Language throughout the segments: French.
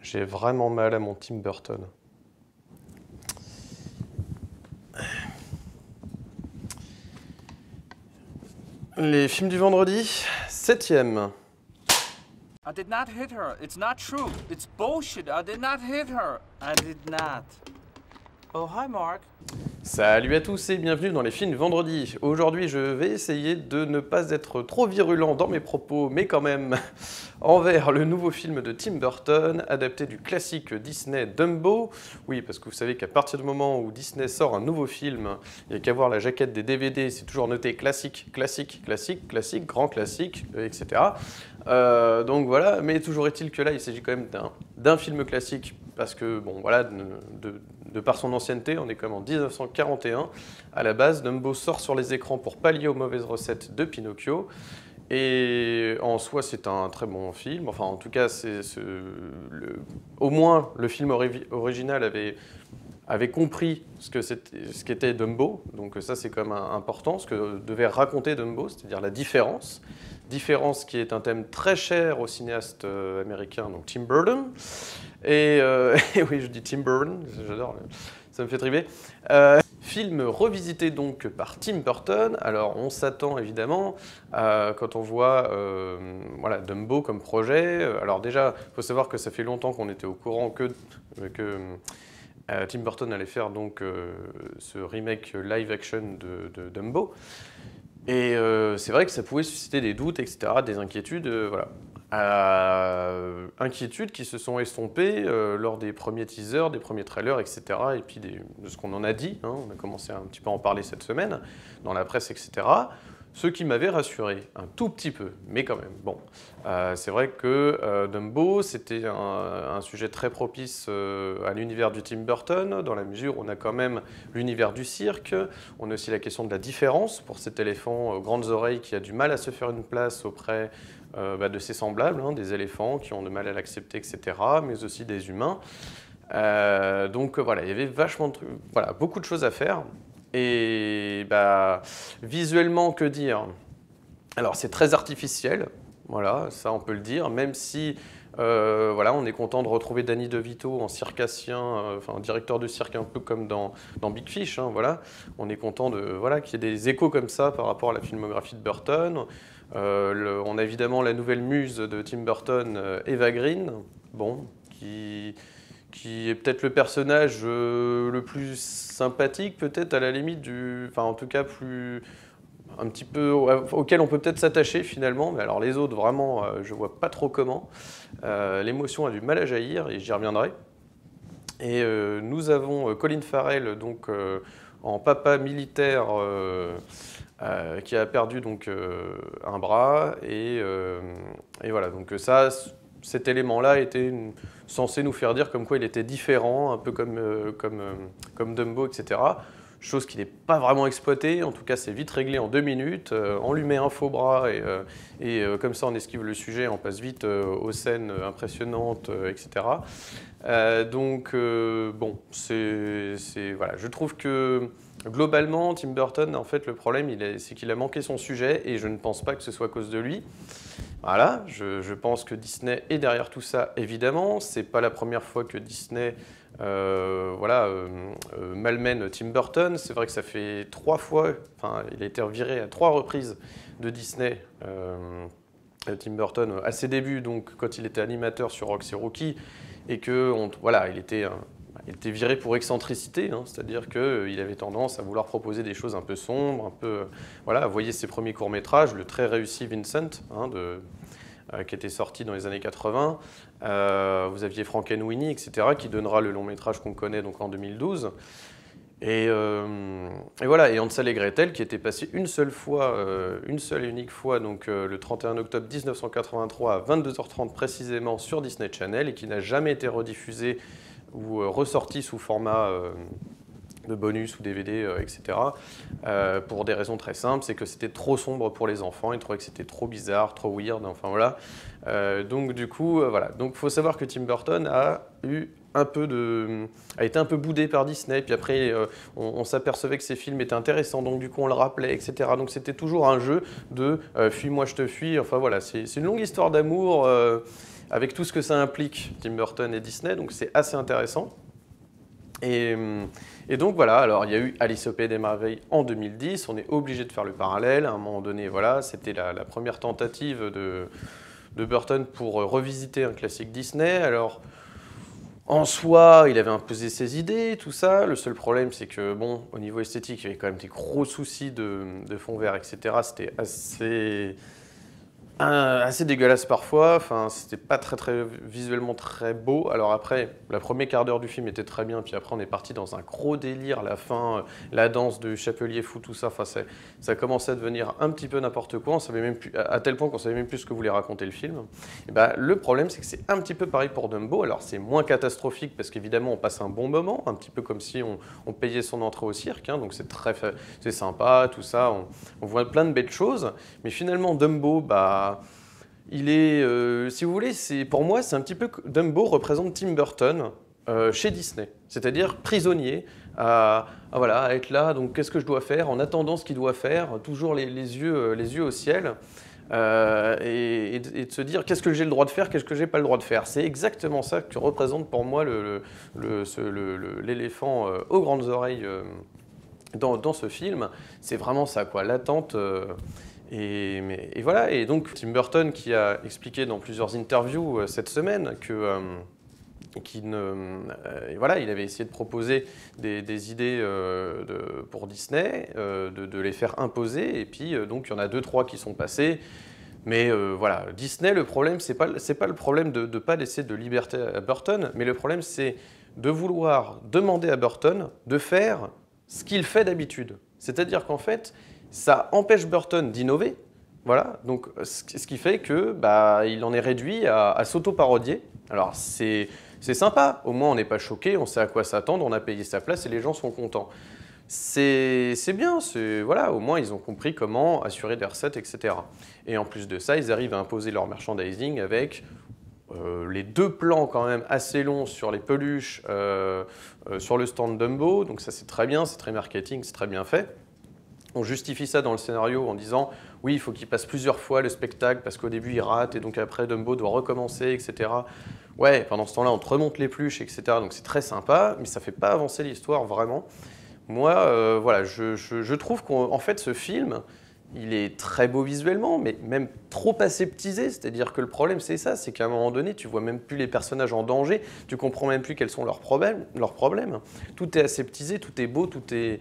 J'ai vraiment mal à mon Tim Burton. Les films du vendredi, 7e. I did not hit her. It's not true. It's bullshit. I did not hit her. I did not. Oh, hi, Mark. Salut à tous et bienvenue dans les films vendredi. Aujourd'hui, je vais essayer de ne pas être trop virulent dans mes propos, mais quand même envers le nouveau film de Tim Burton, adapté du classique Disney Dumbo. Oui, parce que vous savez qu'à partir du moment où Disney sort un nouveau film, il n'y a qu'à voir la jaquette des DVD, c'est toujours noté classique, classique, classique, classique, grand classique, etc. Donc voilà, mais toujours est-il que là, il s'agit quand même d'un film classique, parce que, bon, voilà, de par son ancienneté, on est quand même en 1941. À la base, Dumbo sort sur les écrans pour pallier aux mauvaises recettes de Pinocchio. Et en soi, c'est un très bon film. Enfin, en tout cas, au moins, le film original avait compris ce qu'était Dumbo. Donc ça, c'est quand même important, ce que devait raconter Dumbo, c'est-à-dire la différence. Différence qui est un thème très cher au cinéaste américain, donc Tim Burton. Et oui, je dis Tim Burton, j'adore, ça me fait triper. Film revisité donc par Tim Burton. Alors on s'attend évidemment quand on voit voilà, Dumbo comme projet. Alors déjà, il faut savoir que ça fait longtemps qu'on était au courant que Tim Burton allait faire donc ce remake live action de Dumbo. Et c'est vrai que ça pouvait susciter des doutes, etc., des inquiétudes, voilà. Inquiétudes qui se sont estompées lors des premiers teasers, des premiers trailers, etc., et puis de ce qu'on en a dit, hein, on a commencé un petit peu à en parler cette semaine, dans la presse, etc., ce qui m'avait rassuré, un tout petit peu, mais quand même. Bon, c'est vrai que Dumbo, c'était un sujet très propice à l'univers du Tim Burton, dans la mesure où on a quand même l'univers du cirque, on a aussi la question de la différence pour cet éléphant aux grandes oreilles qui a du mal à se faire une place auprès de ses semblables, hein, des éléphants qui ont du mal à l'accepter, etc., mais aussi des humains. Donc voilà, il y avait vachement de trucs, voilà, beaucoup de choses à faire. Et visuellement, que dire? Alors c'est très artificiel, voilà, ça on peut le dire, même si voilà, on est content de retrouver Danny DeVito en circassien, enfin directeur de cirque un peu comme dans Big Fish, hein, voilà. On est content voilà, qu'il y ait des échos comme ça par rapport à la filmographie de Burton. On a évidemment la nouvelle muse de Tim Burton, Eva Green, bon, qui est peut-être le personnage le plus sympathique, peut-être à la limite enfin en tout cas un petit peu auquel on peut peut-être s'attacher finalement, mais alors les autres vraiment, je vois pas trop comment. L'émotion a du mal à jaillir et j'y reviendrai. Et nous avons Colin Farrell donc en papa militaire qui a perdu donc un bras et voilà, donc ça. Cet élément-là était censé nous faire dire comme quoi il était différent, un peu comme Dumbo, etc. Chose qui n'est pas vraiment exploitée, en tout cas c'est vite réglé en 2 minutes, on lui met un faux bras et comme ça on esquive le sujet, on passe vite aux scènes impressionnantes, etc. Donc bon, voilà, je trouve que globalement Tim Burton, en fait le problème c'est qu'il a manqué son sujet et je ne pense pas que ce soit à cause de lui. Voilà, je pense que Disney est derrière tout ça, évidemment. C'est pas la première fois que Disney malmène Tim Burton. C'est vrai que ça fait 3 fois, enfin, il a été viré à 3 reprises de Disney, Tim Burton, à ses débuts, donc quand il était animateur sur Rox et Rookie, et que, voilà, il était viré pour excentricité, hein, c'est-à-dire qu'il avait tendance à vouloir proposer des choses un peu sombres, un peu, voilà, voyez ses premiers courts-métrages, le très réussi Vincent, hein, qui était sorti dans les années 80. Vous aviez Frankenweenie, etc., qui donnera le long-métrage qu'on connaît donc en 2012. Et voilà, et Hansel et Gretel, qui était passé une seule et unique fois, donc le 31 octobre 1983 à 22h30 précisément sur Disney Channel, et qui n'a jamais été rediffusé ou ressorti sous format de bonus ou DVD, etc. Pour des raisons très simples, c'est que c'était trop sombre pour les enfants, ils trouvaient que c'était trop bizarre, trop weird, enfin voilà. Donc du coup, voilà. Donc il faut savoir que Tim Burton a été un peu boudé par Disney, puis après on s'apercevait que ces films étaient intéressants, donc du coup on le rappelait, etc. Donc c'était toujours un jeu de fuis-moi je te fuis, enfin voilà, c'est une longue histoire d'amour. avec tout ce que ça implique, Tim Burton et Disney, donc c'est assez intéressant. Et donc voilà, alors il y a eu Alice au Pays des Merveilles en 2010, on est obligé de faire le parallèle, à un moment donné, voilà, c'était la première tentative de Burton pour revisiter un classique Disney. Alors, en soi, il avait imposé ses idées, tout ça. Le seul problème, c'est que, bon, au niveau esthétique, il y avait quand même des gros soucis de fond vert, etc. C'était assez dégueulasse parfois, enfin, c'était pas très visuellement très beau. Alors après, la première quart d'heure du film était très bien, puis après on est parti dans un gros délire, la fin, la danse de Chapelier Fou, tout ça, enfin, ça commençait à devenir un petit peu n'importe quoi, on savait même plus, à tel point qu'on savait même plus ce que voulait raconter le film. Et bah, le problème, c'est que c'est un petit peu pareil pour Dumbo. Alors c'est moins catastrophique parce qu'évidemment on passe un bon moment, un petit peu comme si on payait son entrée au cirque, hein, donc c'est sympa, tout ça, on voit plein de belles choses, mais finalement Dumbo, bah, il est, si vous voulez, pour moi, c'est un petit peu Dumbo représente Tim Burton chez Disney, c'est-à-dire prisonnier voilà, à être là. Donc, qu'est-ce que je dois faire en attendant ce qu'il doit faire, toujours les yeux au ciel, et de se dire qu'est-ce que j'ai le droit de faire, qu'est-ce que j'ai pas le droit de faire. C'est exactement ça que représente pour moi l'éléphant aux grandes oreilles dans ce film. C'est vraiment ça, quoi, l'attente. Et voilà, et donc Tim Burton qui a expliqué dans plusieurs interviews cette semaine que voilà, il avait essayé de proposer des idées pour Disney, de les faire imposer, et puis donc il y en a 2-3 qui sont passés. Mais voilà, Disney, le problème, c'est pas le problème de ne pas laisser de liberté à Burton, mais le problème, c'est de vouloir demander à Burton de faire ce qu'il fait d'habitude. C'est-à-dire qu'en fait, ça empêche Burton d'innover, voilà. Donc, ce qui fait que bah, il en est réduit à s'auto-parodier. Alors, c'est sympa, au moins on n'est pas choqué, on sait à quoi s'attendre, on a payé sa place et les gens sont contents. C'est bien, voilà, au moins ils ont compris comment assurer des recettes, etc. Et en plus de ça, ils arrivent à imposer leur merchandising avec les 2 plans quand même assez longs sur les peluches sur le stand Dumbo. Donc ça c'est très bien, c'est très marketing, c'est très bien fait. On justifie ça dans le scénario en disant oui, il faut qu'il passe plusieurs fois le spectacle parce qu'au début il rate et donc après Dumbo doit recommencer, etc. Ouais, pendant ce temps-là on te remonte les peluches, etc. Donc c'est très sympa, mais ça ne fait pas avancer l'histoire vraiment. Moi, voilà, je trouve qu'en fait ce film, il est très beau visuellement, mais même trop aseptisé. C'est-à-dire que le problème c'est ça, c'est qu'à un moment donné, tu vois même plus les personnages en danger, tu comprends même plus quels sont leurs problèmes. Tout est aseptisé, tout est beau, tout est...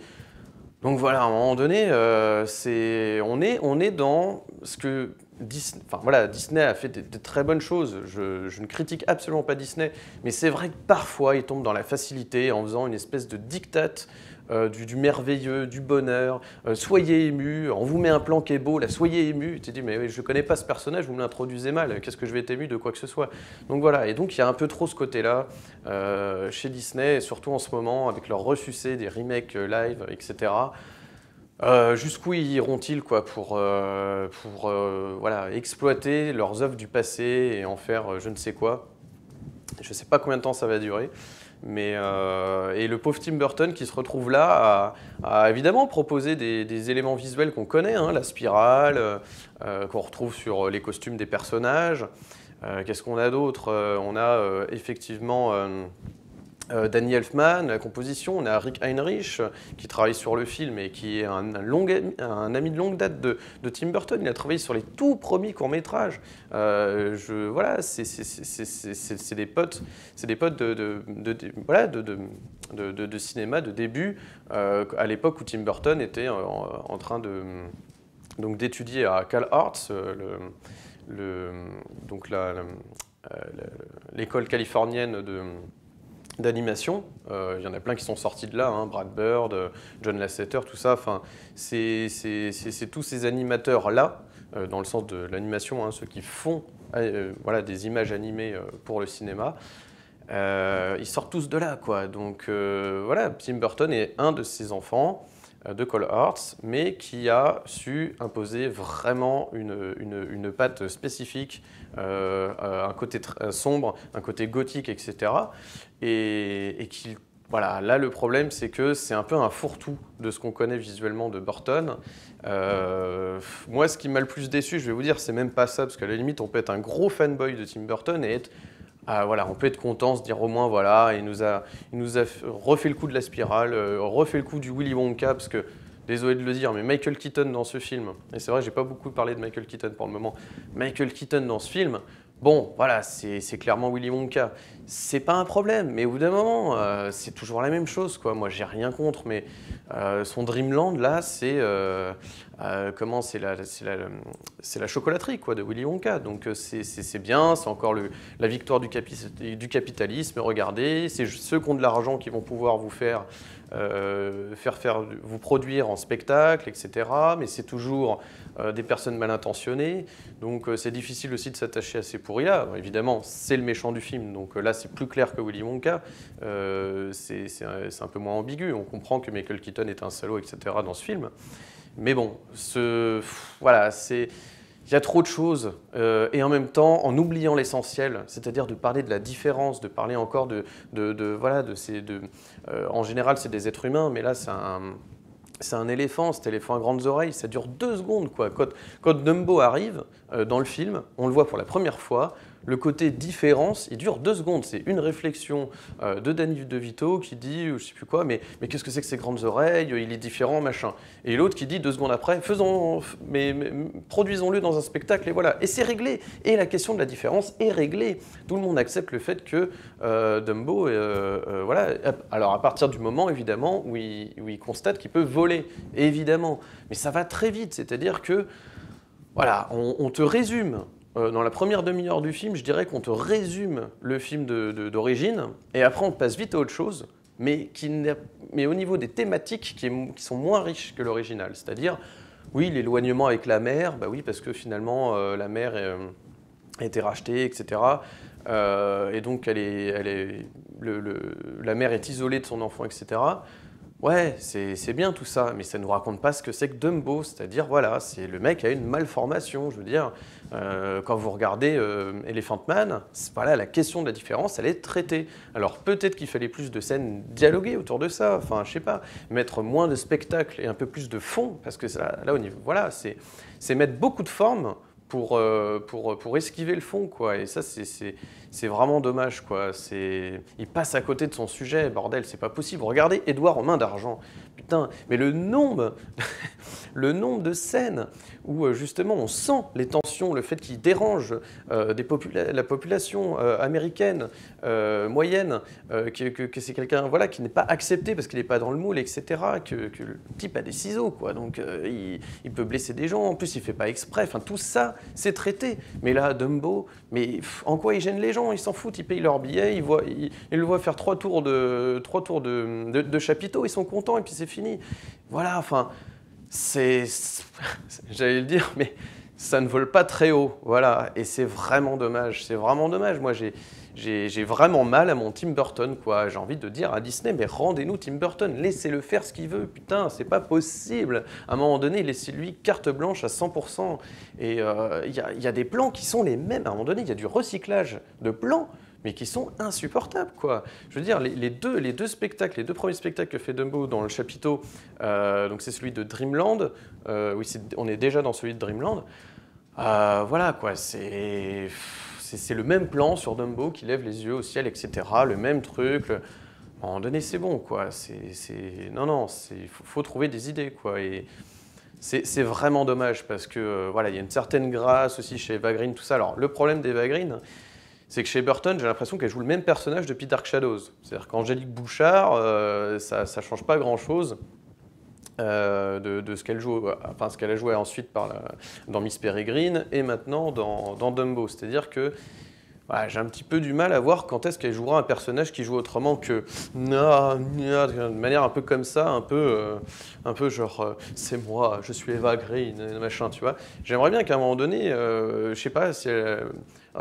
Donc voilà, à un moment donné, on est dans ce que Disney, enfin, voilà, Disney a fait de très bonnes choses. Je ne critique absolument pas Disney, mais c'est vrai que parfois il tombe dans la facilité en faisant une espèce de diktat du merveilleux, du bonheur. Soyez ému, on vous met un plan qui est beau, là, soyez ému. Tu te dis, mais oui, je ne connais pas ce personnage, vous me l'introduisez mal, qu'est-ce que je vais être ému de quoi que ce soit. Donc voilà, et donc il y a un peu trop ce côté-là chez Disney, et surtout en ce moment, avec leur ressucé des remakes live, etc. Jusqu'où iront-ils quoi, pour voilà, exploiter leurs œuvres du passé et en faire je ne sais quoi. Je ne sais pas combien de temps ça va durer. Mais, et le pauvre Tim Burton qui se retrouve là à évidemment proposer des éléments visuels qu'on connaît, hein, la spirale, qu'on retrouve sur les costumes des personnages. Qu'est-ce qu'on a d'autre? On a effectivement Danny Elfman, la composition. On a Rick Heinrich qui travaille sur le film et qui est un ami de longue date de Tim Burton. Il a travaillé sur les tout premiers courts-métrages. Voilà, c'est des potes, voilà, de cinéma de début, à l'époque où Tim Burton était en train d'étudier à Cal Arts, donc l'école californienne d'animation. Il y en a plein qui sont sortis de là, hein, Brad Bird, John Lasseter, tout ça. Enfin, c'est tous ces animateurs-là, dans le sens de l'animation, hein, ceux qui font voilà, des images animées pour le cinéma. Ils sortent tous de là, quoi. Donc voilà, Tim Burton est un de ces enfants de Cole Arts, mais qui a su imposer vraiment une patte spécifique, un côté sombre, un côté gothique, etc. Et qui voilà, là le problème c'est que c'est un peu un fourre-tout de ce qu'on connaît visuellement de Burton. Moi ce qui m'a le plus déçu, je vais vous dire, c'est même pas ça, parce qu'à la limite on peut être un gros fanboy de Tim Burton et être, voilà, on peut être content, se dire au moins voilà, il nous a refait le coup de la spirale, refait le coup du Willy Wonka, parce que désolé de le dire, mais Michael Keaton dans ce film, et c'est vrai j'ai pas beaucoup parlé de Michael Keaton pour le moment, Michael Keaton dans ce film, bon, voilà, c'est clairement Willy Wonka. C'est pas un problème, mais au bout d'un moment, c'est toujours la même chose, quoi. Moi, j'ai rien contre, mais son Dreamland, là, c'est comment c'est la chocolaterie, quoi, de Willy Wonka. Donc c'est bien, c'est encore la victoire du capitalisme. Regardez, c'est ceux qui ont de l'argent qui vont pouvoir vous vous produire en spectacle, etc. Mais c'est toujours des personnes mal intentionnées, donc c'est difficile aussi de s'attacher à ces pourris-là. Évidemment, c'est le méchant du film, donc là c'est plus clair que Willy Wonka, c'est un peu moins ambigu, on comprend que Michael Keaton est un salaud, etc. dans ce film, mais bon, voilà, il y a trop de choses, et en même temps, en oubliant l'essentiel, c'est-à-dire de parler de la différence, de parler encore en général c'est des êtres humains, mais là c'est un éléphant, cet éléphant à grandes oreilles, ça dure 2 secondes, quoi. Quand Dumbo arrive dans le film, on le voit pour la première fois, le côté différence, il dure 2 secondes. C'est une réflexion de Danny DeVito qui dit, je sais plus quoi, mais qu'est-ce que c'est que ces grandes oreilles, il est différent, machin. Et l'autre qui dit 2 secondes après, produisons-le dans un spectacle, et voilà. Et c'est réglé. Et la question de la différence est réglée. Tout le monde accepte le fait que Dumbo, voilà. Alors à partir du moment, évidemment, où il constate qu'il peut voler, évidemment. Mais ça va très vite, c'est-à-dire que, voilà, on te résume. Dans la première demi-heure du film, je dirais qu'on te résume le film d'origine, et après on passe vite à autre chose, mais au niveau des thématiques qui sont moins riches que l'original. C'est-à-dire, oui, l'éloignement avec la mère, bah oui, parce que finalement la mère a été rachetée, etc. Et donc la mère est isolée de son enfant, etc. Ouais, c'est bien tout ça, mais ça ne nous raconte pas ce que c'est que Dumbo, c'est-à-dire, voilà, c'est le mec a une malformation, je veux dire, quand vous regardez Elephant Man, voilà, la question de la différence, elle est traitée. Alors peut-être qu'il fallait plus de scènes dialoguées autour de ça, enfin, je sais pas, mettre moins de spectacle et un peu plus de fond, parce que ça, là, au niveau, voilà, c'est mettre beaucoup de forme pour esquiver le fond, quoi, et ça, c'est vraiment dommage, quoi. Il passe à côté de son sujet, bordel, c'est pas possible. Regardez Édouard aux mains d'argent. Putain, mais le nombre de scènes où justement on sent les tensions, le fait qu'il dérange la population américaine moyenne, que c'est quelqu'un, voilà, qui n'est pas accepté parce qu'il n'est pas dans le moule, etc. Que le type a des ciseaux, quoi. Donc il peut blesser des gens. En plus, il fait pas exprès. Enfin, tout ça, c'est traité. Mais là, Dumbo, mais en quoi il gêne les gens? Ils s'en foutent. Ils payent leur billet. Ils le voient faire 3 tours de chapiteau. Ils sont contents et puis c'est fini. Voilà. Enfin. J'allais le dire, mais ça ne vole pas très haut, voilà, et c'est vraiment dommage, Moi, j'ai vraiment mal à mon Tim Burton, quoi. J'ai envie de dire à Disney, mais rendez-nous Tim Burton, laissez-le faire ce qu'il veut, putain, c'est pas possible. À un moment donné, laissez-lui carte blanche à 100%. Et il y a des plans qui sont les mêmes, à un moment donné, il y a du recyclage de plans, mais qui sont insupportables, quoi. Je veux dire, les deux spectacles, les 2 premiers spectacles que fait Dumbo dans le chapiteau, donc c'est celui de Dreamland, oui, on est déjà dans celui de Dreamland, voilà, quoi, c'est le même plan sur Dumbo qui lève les yeux au ciel, etc., le même truc, à un moment donné, c'est bon, quoi, non, il faut trouver des idées, quoi, et c'est vraiment dommage, parce que, voilà, il y a une certaine grâce aussi chez Eva Green, tout ça. Alors, le problème d'Eva Green, c'est que chez Burton, j'ai l'impression qu'elle joue le même personnage depuis Dark Shadows. C'est-à-dire qu'Angélique Bouchard, ça ne change pas grand-chose de ce qu'elle joue, enfin ce qu'elle a joué ensuite dans Miss Peregrine et maintenant dans Dumbo. C'est-à-dire que voilà, j'ai un petit peu du mal à voir quand est-ce qu'elle jouera un personnage qui joue autrement que de manière un peu comme ça, un peu genre c'est moi, je suis Eva Green, machin, tu vois. J'aimerais bien qu'à un moment donné, je sais pas si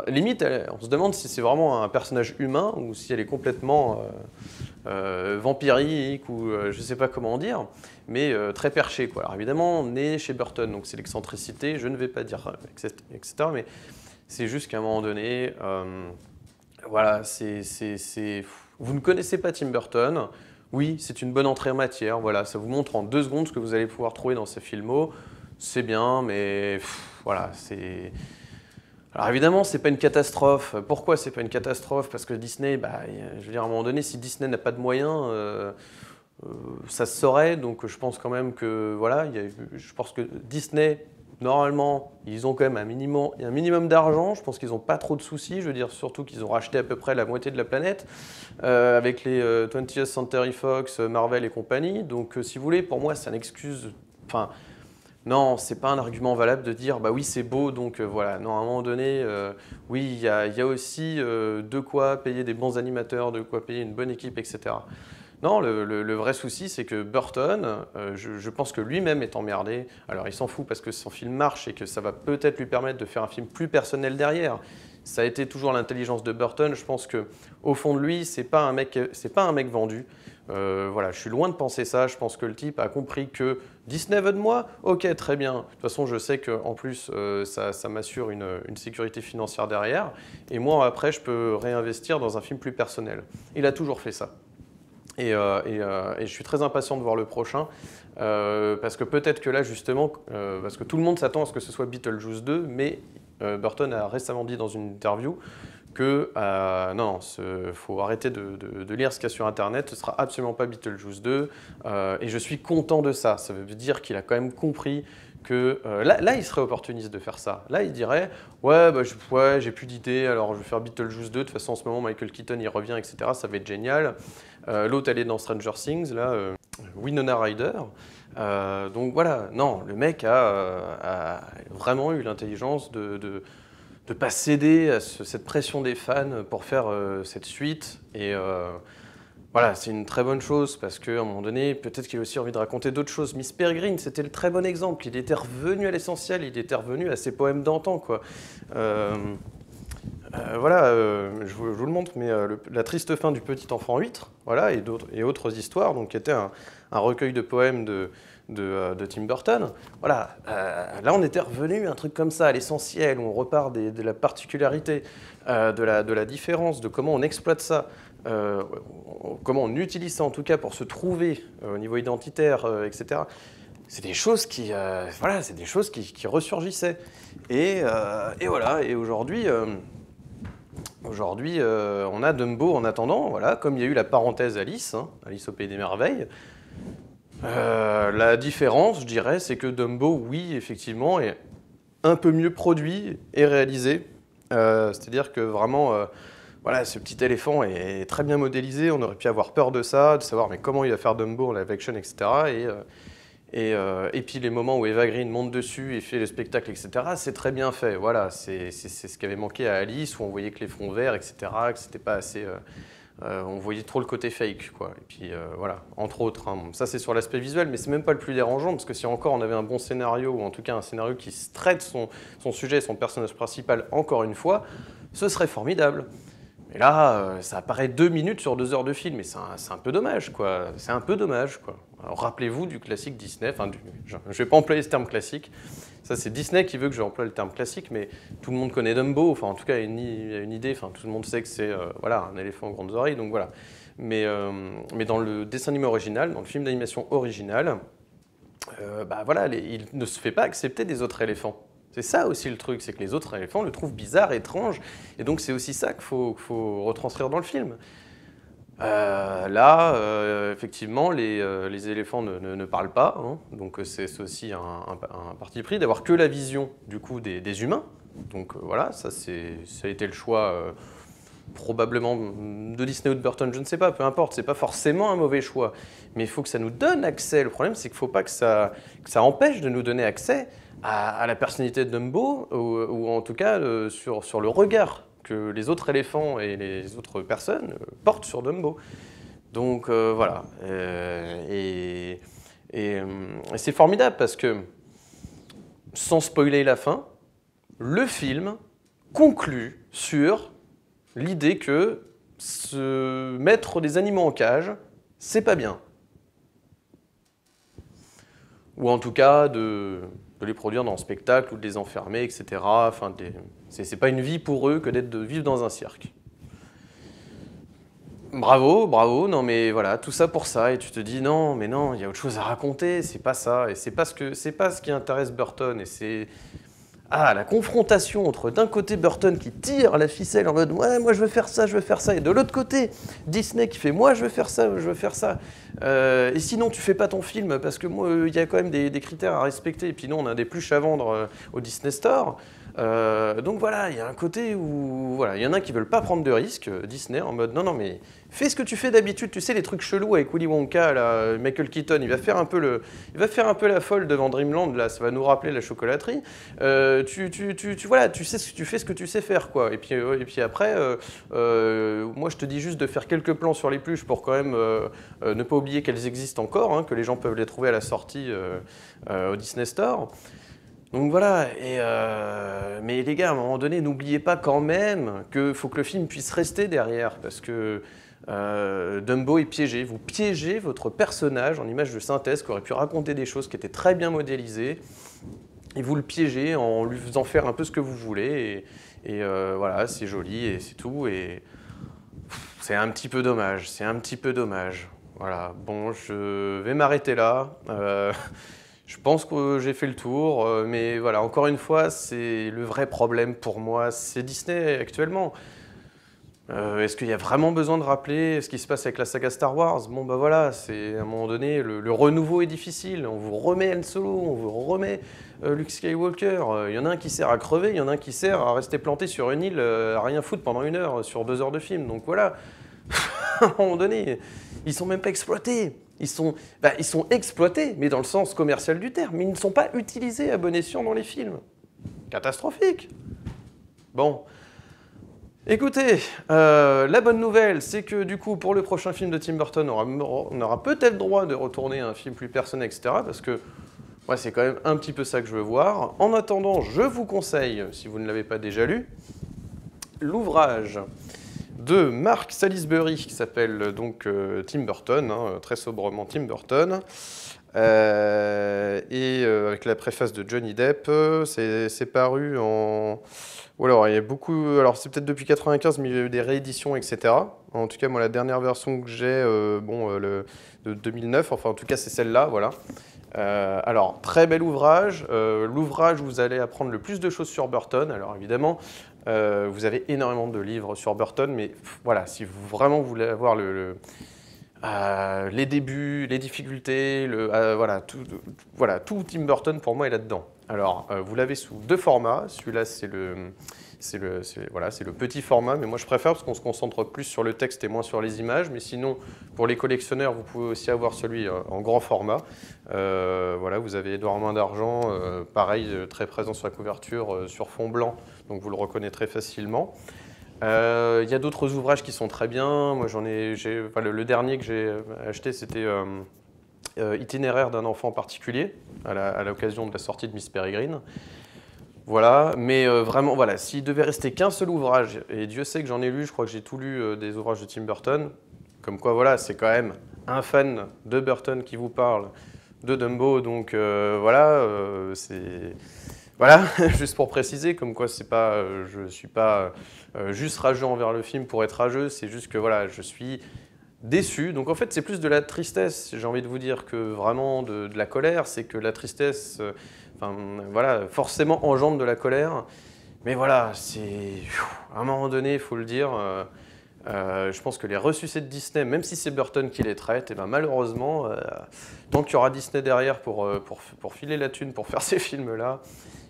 limite, on se demande si c'est vraiment un personnage humain ou si elle est complètement vampirique ou je sais pas comment dire, mais très perchée, quoi. Alors évidemment, on est chez Burton, donc c'est l'excentricité, je ne vais pas dire etc. Mais c'est juste qu'à un moment donné, voilà, vous ne connaissez pas Tim Burton, oui, c'est une bonne entrée en matière, voilà, ça vous montre en 2 secondes ce que vous allez pouvoir trouver dans ces films. C'est bien, mais voilà, c'est... Alors évidemment, c'est pas une catastrophe. Pourquoi c'est pas une catastrophe? Parce que Disney, je veux dire, à un moment donné, si Disney n'a pas de moyens, ça se saurait. Donc je pense quand même que, voilà, je pense que Disney, normalement, ils ont quand même un minimum d'argent. Je pense qu'ils n'ont pas trop de soucis. Je veux dire, surtout qu'ils ont racheté à peu près la moitié de la planète avec les 20th Century Fox, Marvel et compagnie. Donc si vous voulez, pour moi, c'est une excuse... Enfin, non, c'est pas un argument valable de dire bah oui c'est beau donc voilà. Non, à un moment donné, oui il y a aussi de quoi payer des bons animateurs, de quoi payer une bonne équipe, etc. Non, le vrai souci c'est que Burton, je pense que lui-même est emmerdé. Alors il s'en fout parce que son film marche et que ça va peut-être lui permettre de faire un film plus personnel derrière. Ça a été toujours l'intelligence de Burton. Je pense que au fond de lui, c'est pas un mec vendu. Voilà, je suis loin de penser ça. Je pense que le type a compris que Disney veut de moi. Ok, très bien. De toute façon, je sais qu'en plus, ça m'assure une sécurité financière derrière. Et moi, après, je peux réinvestir dans un film plus personnel. Il a toujours fait ça. Et je suis très impatient de voir le prochain. Parce que peut-être que là, justement, parce que tout le monde s'attend à ce que ce soit Beetlejuice 2, mais Burton a récemment dit dans une interview que non, faut arrêter de lire ce qu'il y a sur Internet, ce sera absolument pas Beetlejuice 2, et je suis content de ça. Ça veut dire qu'il a quand même compris que là, il serait opportuniste de faire ça. Là, il dirait ouais, j'ai plus d'idées, alors je vais faire Beetlejuice 2. De toute façon, en ce moment, Michael Keaton il revient, etc. Ça va être génial. L'autre, elle est dans Stranger Things, là, Winona Ryder. Donc voilà, non, le mec a vraiment eu l'intelligence de ne pas céder à cette pression des fans pour faire cette suite. Et voilà, c'est une très bonne chose parce qu'à un moment donné, peut-être qu'il a aussi envie de raconter d'autres choses. Miss Peregrine, c'était le très bon exemple. Il était revenu à l'essentiel, il était revenu à ses poèmes d'antan, quoi. Voilà, je vous le montre, mais la triste fin du petit enfant huître, voilà, et autres histoires, donc qui était un recueil de poèmes de Tim Burton. Voilà, là on était revenu à un truc comme ça, à l'essentiel, où on repart de la particularité, de la différence, de comment on exploite ça, comment on utilise ça en tout cas pour se trouver au niveau identitaire, etc. C'est des choses qui, voilà, c'est des choses qui ressurgissaient. Et voilà, et aujourd'hui... Aujourd'hui, on a Dumbo en attendant, voilà, comme il y a eu la parenthèse Alice, hein, Alice au Pays des Merveilles. La différence, je dirais, c'est que Dumbo, oui, effectivement, est un peu mieux produit et réalisé. C'est-à-dire que vraiment, voilà, ce petit éléphant est très bien modélisé. On aurait pu avoir peur de ça, de savoir mais comment il va faire Dumbo en live action, etc. Et puis les moments où Eva Green monte dessus et fait le spectacle, etc., c'est très bien fait. Voilà, c'est ce qui avait manqué à Alice, où on voyait que les fonds verts, etc., que c'était pas assez... on voyait trop le côté fake, quoi. Et puis voilà, entre autres. Hein. Ça, c'est sur l'aspect visuel, mais c'est même pas le plus dérangeant, parce que si encore on avait un bon scénario, ou en tout cas un scénario qui traite son sujet, son personnage principal, encore une fois, ce serait formidable. Et là, ça apparaît 2 minutes sur 2 heures de film, et c'est un peu dommage, quoi. C'est un peu dommage, quoi. Alors, rappelez-vous du classique Disney, enfin, je ne vais pas employer ce terme classique. Ça, c'est Disney qui veut que j'emploie le terme classique, mais tout le monde connaît Dumbo, enfin, en tout cas, il y a une idée, enfin, tout le monde sait que c'est, voilà, un éléphant aux grandes oreilles, donc voilà. Mais dans le dessin animé original, dans le film d'animation original, voilà, il ne se fait pas accepter des autres éléphants. C'est ça aussi le truc, c'est que les autres éléphants le trouvent bizarre, étrange, et donc c'est aussi ça qu'il faut retranscrire dans le film. Effectivement, les éléphants ne parlent pas, hein, donc c'est aussi un parti pris d'avoir que la vision du coup des humains. Donc voilà, ça a été le choix probablement de Disney ou de Burton, je ne sais pas, peu importe, c'est pas forcément un mauvais choix, mais il faut que ça nous donne accès. Le problème, c'est qu'il ne faut pas que ça empêche de nous donner accès à la personnalité de Dumbo, ou en tout cas sur le regard que les autres éléphants et les autres personnes portent sur Dumbo. Donc voilà. Et c'est formidable parce que, sans spoiler la fin, le film conclut sur l'idée que se mettre des animaux en cage, c'est pas bien. Ou en tout cas de les produire dans un spectacle ou de les enfermer, etc. Enfin, c'est pas une vie pour eux que de vivre dans un cirque. Bravo, bravo, non mais voilà, tout ça pour ça, et tu te dis non, mais non, il y a autre chose à raconter, c'est pas ça, et c'est pas ce qui intéresse Burton, et c'est la confrontation entre d'un côté Burton qui tire la ficelle en mode ouais, moi je veux faire ça, et de l'autre côté Disney qui fait moi je veux faire ça, et sinon tu fais pas ton film parce que moi il y a quand même des critères à respecter, et puis nous on a des pluches à vendre au Disney Store. Donc voilà, il y a un côté où voilà, il y en a qui veulent pas prendre de risques, Disney, en mode non mais fais ce que tu fais d'habitude, tu sais les trucs chelous avec Willy Wonka, là, Michael Keaton, il va faire un peu la folle devant Dreamland, là, ça va nous rappeler la chocolaterie. Voilà, tu fais ce que tu sais faire, quoi. Et puis après, moi je te dis juste de faire quelques plans sur les pluches pour quand même ne pas oublier qu'elles existent encore, hein, que les gens peuvent les trouver à la sortie au Disney Store. Donc voilà, mais les gars, à un moment donné, n'oubliez pas quand même qu'il faut que le film puisse rester derrière, parce que Dumbo est piégé. Vous piégez votre personnage en image de synthèse qui aurait pu raconter des choses qui étaient très bien modélisées, et vous le piégez en lui faisant faire un peu ce que vous voulez, et voilà, c'est joli et c'est tout, et c'est un petit peu dommage, Voilà, bon, je vais m'arrêter là. Je pense que j'ai fait le tour, mais voilà, encore une fois, c'est le vrai problème pour moi, c'est Disney actuellement. Est-ce qu'il y a vraiment besoin de rappeler ce qui se passe avec la saga Star Wars? Bon bah voilà, c'est à un moment donné, le renouveau est difficile, on vous remet Han Solo, on vous remet Luke Skywalker, il y en a un qui sert à crever, il y en a un qui sert à rester planté sur une île à rien foutre pendant 1 heure, sur 2 heures de film, donc voilà, à un moment donné, ils sont même pas exploités. Ils sont exploités, mais dans le sens commercial du terme, mais ils ne sont pas utilisés à bon escient dans les films. Catastrophique. Bon. Écoutez, la bonne nouvelle, c'est que du coup, pour le prochain film de Tim Burton, on aura peut-être droit de retourner à un film plus personnel, etc., parce que moi, c'est quand même un petit peu ça que je veux voir. En attendant, je vous conseille, si vous ne l'avez pas déjà lu, l'ouvrage de Mark Salisbury, qui s'appelle donc Tim Burton, hein, très sobrement Tim Burton, avec la préface de Johnny Depp. C'est paru en... Ou alors, il y a beaucoup... Alors, c'est peut-être depuis 95, mais il y a eu des rééditions, etc. En tout cas, moi, la dernière version que j'ai, de 2009, enfin, en tout cas, c'est celle-là, voilà. Alors, très bel ouvrage. L'ouvrage où vous allez apprendre le plus de choses sur Burton. Alors, évidemment, vous avez énormément de livres sur Burton, mais voilà, si vous vraiment voulez avoir les débuts, les difficultés, voilà, tout Tim Burton pour moi est là-dedans. Alors, vous l'avez sous 2 formats. Celui-là, c'est le petit format, mais moi je préfère parce qu'on se concentre plus sur le texte et moins sur les images. Mais sinon, pour les collectionneurs, vous pouvez aussi avoir celui en grand format. Voilà, vous avez Édouard Main d'Argent, pareil, très présent sur la couverture, sur fond blanc, donc vous le reconnaîtrez facilement. Il y a d'autres ouvrages qui sont très bien. Moi, le dernier que j'ai acheté, c'était Itinéraire d'un enfant particulier, à l'occasion de la sortie de Miss Peregrine. Voilà, mais vraiment, voilà, s'il devait rester qu'un seul ouvrage, et Dieu sait que j'en ai lu, je crois que j'ai tout lu des ouvrages de Tim Burton, comme quoi, voilà, c'est quand même un fan de Burton qui vous parle de Dumbo, donc voilà, c'est... Voilà, juste pour préciser, comme quoi c'est pas, je suis pas juste rageux envers le film pour être rageux, c'est juste que voilà, je suis déçu. Donc en fait, c'est plus de la tristesse, j'ai envie de vous dire, que vraiment de la colère. C'est que la tristesse, voilà, forcément engendre de la colère. Mais voilà, c'est à un moment donné, il faut le dire. Je pense que les ressucés de Disney, même si c'est Burton qui les traite, et ben malheureusement, tant qu'il y aura Disney derrière pour filer la thune pour faire ces films-là,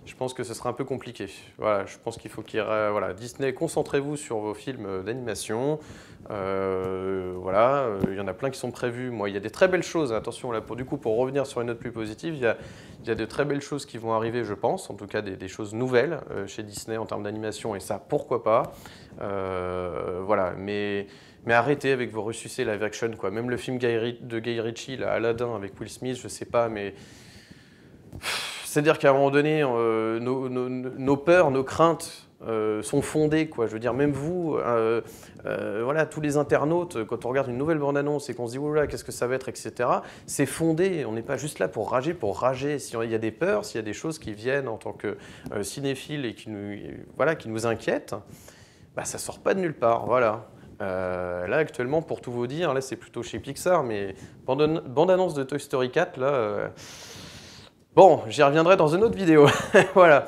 je pense que ce sera un peu compliqué. Voilà, je pense qu'il faut voilà, Disney, concentrez-vous sur vos films d'animation. Voilà, il y en a plein qui sont prévus. Moi, il y a des très belles choses. Attention, là, pour revenir sur une note plus positive, il y a de très belles choses qui vont arriver, je pense. En tout cas, des choses nouvelles chez Disney en termes d'animation. Et ça, pourquoi pas. Voilà, mais arrêtez avec vos ressucés live action, quoi. Même le film de Guy Ritchie, là, Aladdin, avec Will Smith, je sais pas, mais... C'est-à-dire qu'à un moment donné, nos peurs, nos craintes sont fondées, quoi. Je veux dire, même vous, voilà, tous les internautes, quand on regarde une nouvelle bande-annonce et qu'on se dit « Oh là, qu'est-ce que ça va être », etc., c'est fondé. On n'est pas juste là pour rager. S'il y a des peurs, s'il y a des choses qui viennent en tant que cinéphiles et qui nous inquiètent, bah, ça ne sort pas de nulle part, voilà. Là, actuellement, pour tout vous dire, là, c'est plutôt chez Pixar, mais bande-annonce de Toy Story 4, là... Bon, j'y reviendrai dans une autre vidéo. Voilà.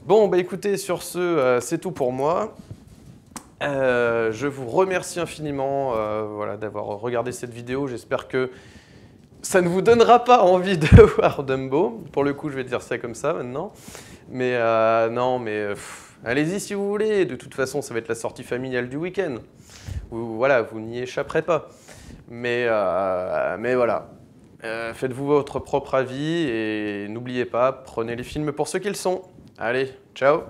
Bon, bah écoutez, sur ce, c'est tout pour moi. Je vous remercie infiniment voilà, d'avoir regardé cette vidéo. J'espère que ça ne vous donnera pas envie de voir Dumbo. Pour le coup, je vais dire ça comme ça maintenant. Mais non, mais allez-y si vous voulez. De toute façon, ça va être la sortie familiale du week-end. Voilà, vous n'y échapperez pas. Mais voilà. Faites-vous votre propre avis et n'oubliez pas, prenez les films pour ce qu'ils sont. Allez, ciao!